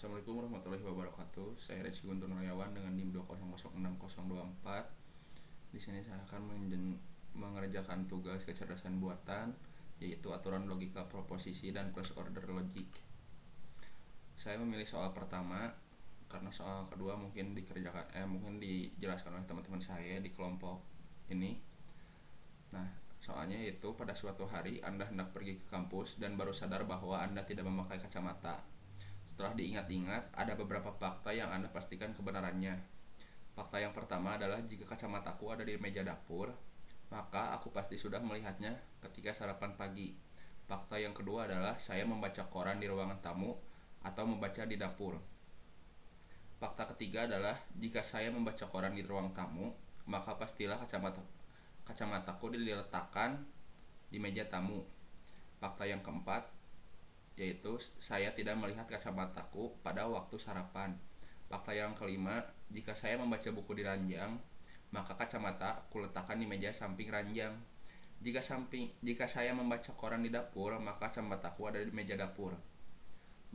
Assalamualaikum warahmatullahi wabarakatuh. Saya Reci Guntur Nuryawan dengan NIM 2006024. Di sini saya akan mengerjakan tugas kecerdasan buatan, yaitu aturan logika proposisi dan plus order logic. Saya memilih soal pertama karena soal kedua mungkin dijelaskan oleh teman-teman saya di kelompok ini. Nah, soalnya yaitu pada suatu hari Anda hendak pergi ke kampus dan baru sadar bahwa Anda tidak memakai kacamata. Setelah diingat-ingat, ada beberapa fakta yang Anda pastikan kebenarannya. Fakta yang pertama adalah jika kacamataku ada di meja dapur, maka aku pasti sudah melihatnya ketika sarapan pagi. Fakta yang kedua adalah saya membaca koran di ruangan tamu atau membaca di dapur. Fakta ketiga adalah jika saya membaca koran di ruang tamu, maka pastilah kacamataku diletakkan di meja tamu. Fakta yang keempat yaitu saya tidak melihat kacamataku pada waktu sarapan. Fakta yang kelima, jika saya membaca buku di ranjang, maka kacamata kuletakkan di meja samping ranjang. Jika saya membaca koran di dapur, maka kacamataku ada di meja dapur.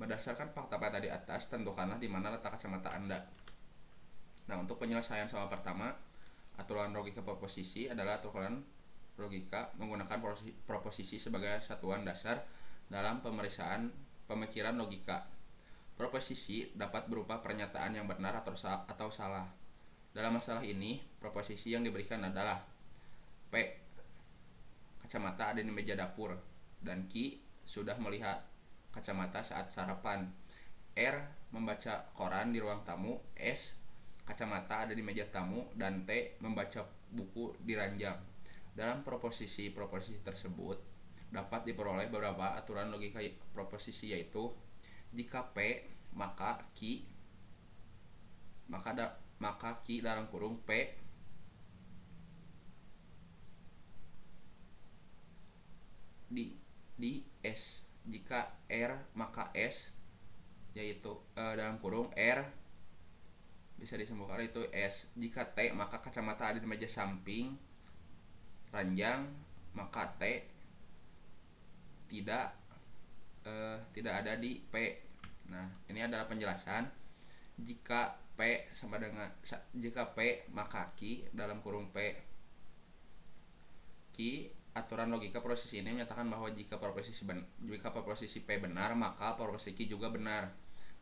Berdasarkan fakta-fakta di atas, tentukanlah di mana letak kacamata Anda. Nah, untuk penyelesaian soal pertama, aturan logika proposisi adalah aturan logika menggunakan proposisi sebagai satuan dasar dalam pemikiran logika. Proposisi dapat berupa pernyataan yang benar atau salah. Dalam masalah ini, proposisi yang diberikan adalah P. Kacamata ada di meja dapur, dan Q sudah melihat kacamata saat sarapan. R. Membaca koran di ruang tamu. S. Kacamata ada di meja tamu, dan T. Membaca buku di ranjang. Dalam proposisi tersebut dapat diperoleh beberapa aturan logika proposisi, yaitu jika P maka Q dalam kurung P di S. Jika R maka S, yaitu dalam kurung R bisa disebutkan itu S. Jika T maka kacamata ada di meja samping ranjang, maka T tidak ada di P. Nah, ini adalah penjelasan. Jika P maka Q dalam kurung P. Q, aturan logika proposisi ini menyatakan bahwa jika proposisi P benar, maka proposisi Q juga benar.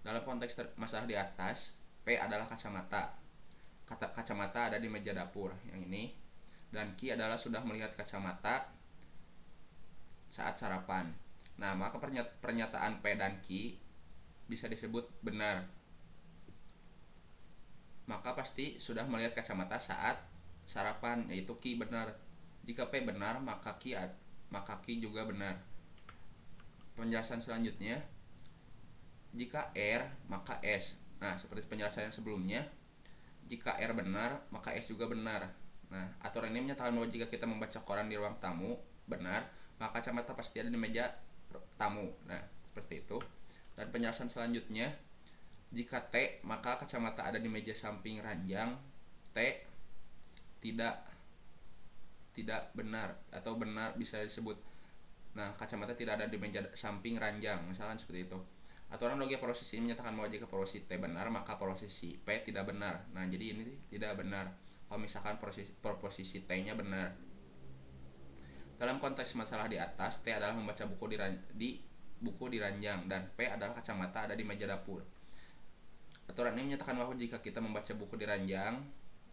Dalam konteks masalah di atas, P adalah kacamata. Kacamata ada di meja dapur yang ini, dan Q adalah sudah melihat kacamata saat sarapan. Nah, maka pernyataan P dan Q bisa disebut benar. Maka pasti sudah melihat kacamata saat sarapan, yaitu Q benar. Jika P benar, maka Q juga benar. Penjelasan selanjutnya, jika R maka S. Nah, seperti penjelasan yang sebelumnya, jika R benar, maka S juga benar. Nah, aturan ini menyatakan bahwa jika kita membaca koran di ruang tamu benar, maka kacamata pasti ada di meja tamu. Nah, seperti itu. Dan penjelasan selanjutnya, jika T maka kacamata ada di meja samping ranjang. T tidak benar, atau benar bisa disebut. Nah, kacamata tidak ada di meja samping ranjang, misalkan seperti itu. Aturan logika proposisi menyatakan bahwa jika proposisi T benar, maka proposisi P tidak benar. Nah, jadi ini tidak benar kalau misalkan proposisi T-nya benar. Dalam konteks masalah di atas, T adalah membaca buku di ranjang, dan P adalah kacamata ada di meja dapur. Aturan ini menyatakan bahwa jika kita membaca buku di ranjang,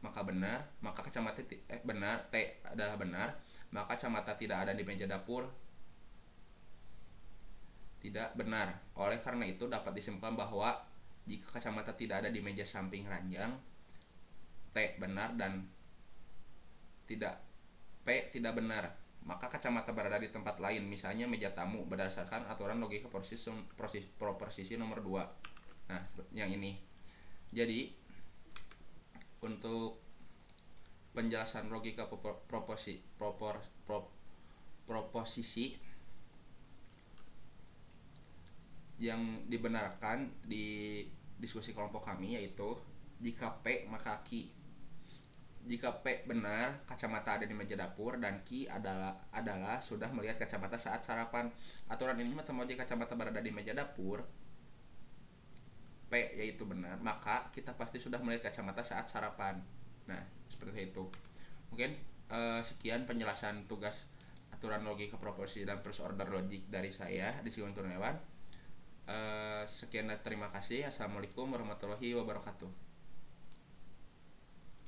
maka benar, maka kacamata benar, T adalah benar, maka kacamata tidak ada di meja dapur tidak benar. Oleh karena itu dapat disimpulkan bahwa jika kacamata tidak ada di meja samping ranjang, T benar dan P tidak benar, maka kacamata berada di tempat lain, misalnya meja tamu, berdasarkan aturan logika proposisi nomor 2. Nah, yang ini. Jadi, untuk penjelasan logika proposisi yang dibenarkan di diskusi kelompok kami, yaitu jika P maka Q. Jika P benar, kacamata ada di meja dapur, dan Q adalah sudah melihat kacamata saat sarapan. Aturan ini menyatakan jika kacamata berada di meja dapur, P yaitu benar, maka kita pasti sudah melihat kacamata saat sarapan. Nah, seperti itu. Mungkin sekian penjelasan tugas aturan logika proporsi dan first order logic dari saya di Sigun Turnawan. Sekian dan terima kasih. Assalamualaikum warahmatullahi wabarakatuh.